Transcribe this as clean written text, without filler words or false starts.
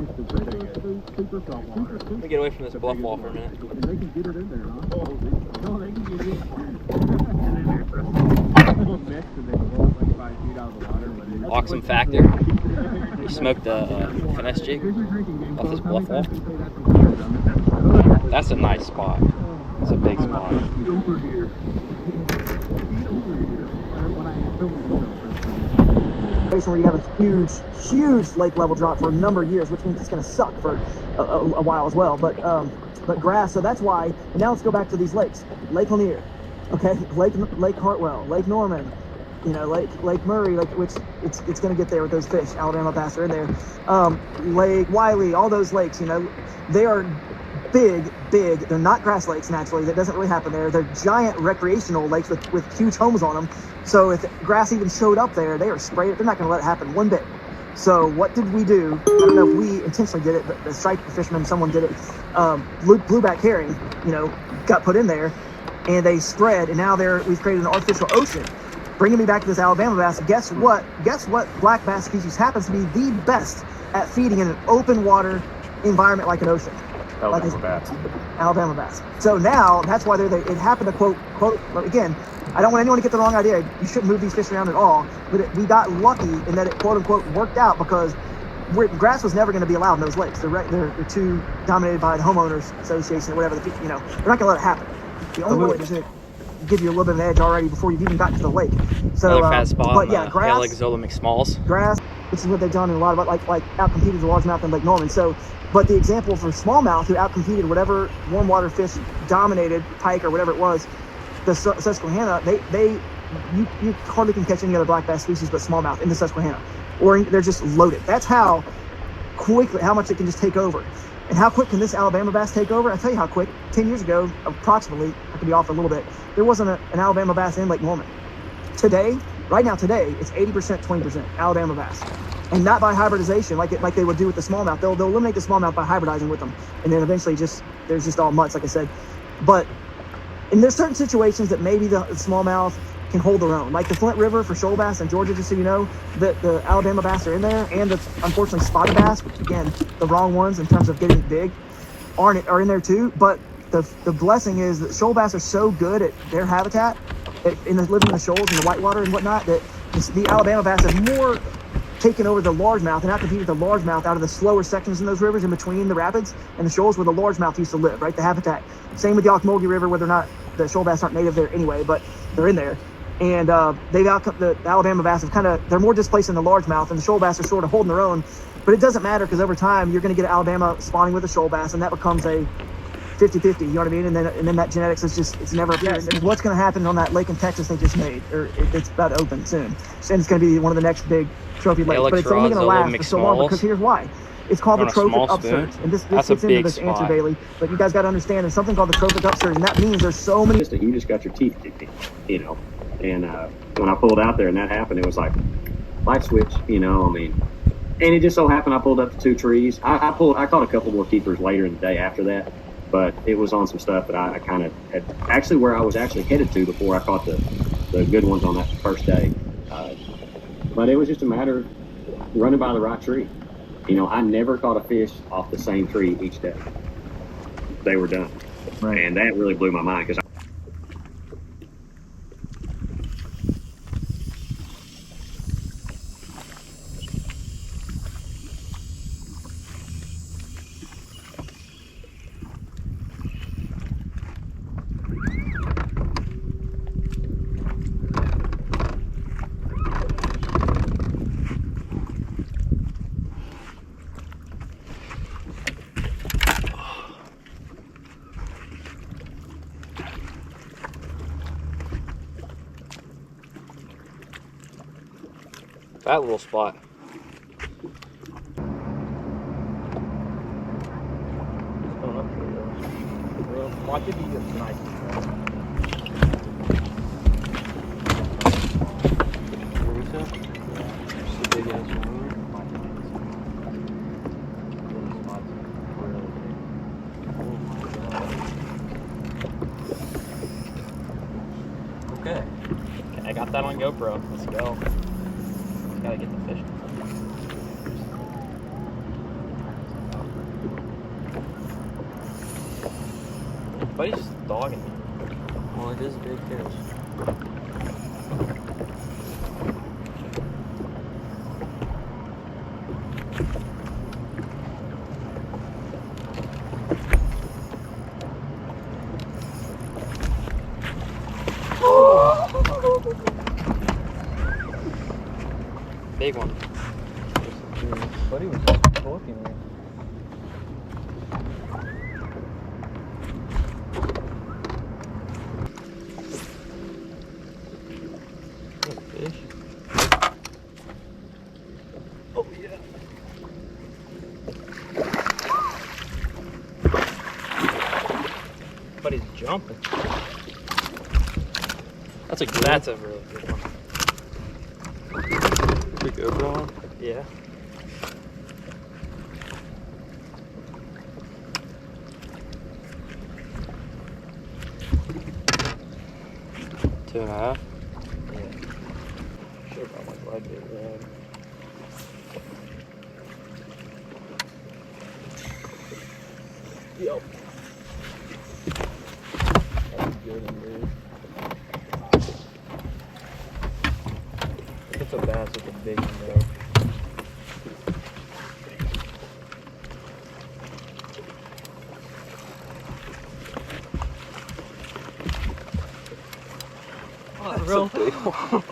Let me get away from this bluff wall for a minute. They can get it in there, huh? No, they can get it. Awesome factor. He smoked a finesse jig off this bluff wall. That's a nice spot. That's a big spot. Where you have a huge lake level drop for a number of years, which means it's going to suck for a while as well. But grass, so that's why. And now let's go back to these lakes. Lake Lanier, okay, Lake Hartwell, Lake Norman, you know, Lake Murray, which it's going to get there with those fish. Alabama bass are in there. Lake Wiley, all those lakes, you know, they are big. They're not grass lakes naturally. That doesn't really happen there. They're giant recreational lakes with huge homes on them. So if grass even showed up there, they are sprayed. They're not going to let it happen one bit. So what did we do? I don't know if we intentionally did it, but the striped fishermen, someone did it. Blueback herring, you know, got put in there, and they spread, and now we've created an artificial ocean. Bringing me back to this Alabama bass. Guess what? Black bass species happens to be the best at feeding in an open water environment like an ocean. Alabama bass. So now that's why it happened to quote again. I don't want anyone to get the wrong idea. You shouldn't move these fish around at all. But we got lucky in that it quote unquote worked out because grass was never going to be allowed in those lakes. They're too dominated by the homeowners association or whatever. You know, they're not going to let it happen. The only way is to give you a little bit of an edge already before you've even gotten to the lake. So, another fat spot. But yeah, grass. Like Zola McSmalls. Grass. This is what they've done in a lot of like outcompeted the largemouth in Lake Norman. So. But the example for smallmouth, who outcompeted whatever warm water fish dominated, pike or whatever it was, the Susquehanna, you hardly can catch any other black bass species but smallmouth in the Susquehanna, or they're just loaded. That's how much it can just take over. And how quick can this Alabama bass take over? I'll tell you how quick. 10 years ago, approximately, I could be off a little bit, there wasn't an Alabama bass in Lake Norman. Right now, it's 80%, 20% Alabama bass. And not by hybridization like they would do with the smallmouth. They'll eliminate the smallmouth by hybridizing with them, and then eventually there's just all mutts, like I said. But there's certain situations that maybe the smallmouth can hold their own, like the Flint River for shoal bass in Georgia. Just so you know, the Alabama bass are in there, and the unfortunately spotted bass, which again the wrong ones in terms of getting big, are in there too. But the blessing is that shoal bass are so good at their habitat, living in the shoals and the whitewater and whatnot, that the Alabama bass have more taken over the largemouth and outcompeted the largemouth out of the slower sections in those rivers in between the rapids and the shoals where the largemouth used to live, right? The habitat. Same with the Ocmulgee River, where the shoal bass aren't native there anyway, but they're in there. And the Alabama bass they're more displaced in the largemouth, and the shoal bass are sort of holding their own. But it doesn't matter, because over time you're going to get Alabama spawning with a shoal bass, and that becomes a 50-50, you know what I mean? And then that genetics it's never appears. And what's going to happen on that lake in Texas they just made, or it's about to open soon, and it's going to be one of the next big trophy lakes. But it's only going to last for so long, because here's why. It's called the trophic upsurge, and this gets into this answer, Bailey. But you guys got to understand, there's something called the trophic upsurge, and that means there's so many. You just got your teeth, you know. And when I pulled out there and that happened, it was like light switch, you know. I mean, and it just so happened I pulled up to 2 trees. I caught a couple more keepers later in the day after that. But it was on some stuff that I kind of had actually where I was actually headed to before I caught the good ones on that first day. But it was just a matter of running by the right tree. You know, I never caught a fish off the same tree each day. They were done. Right. And that really blew my mind, because That little spot. Watch it be just nice. Okay, I got that on GoPro. Let's go. Gotta get the fish. Buddy's just dogging me. Well, it is a big fish. Big one. Buddy was just looking me. Fish. Oh yeah. Buddy's jumping. That's a really good one. Big GoPro one? Yeah. Two and a half. Sure about my blood bit red. Yep. That's good, dude. It's a bass with a big one though. Oh, that's a big one.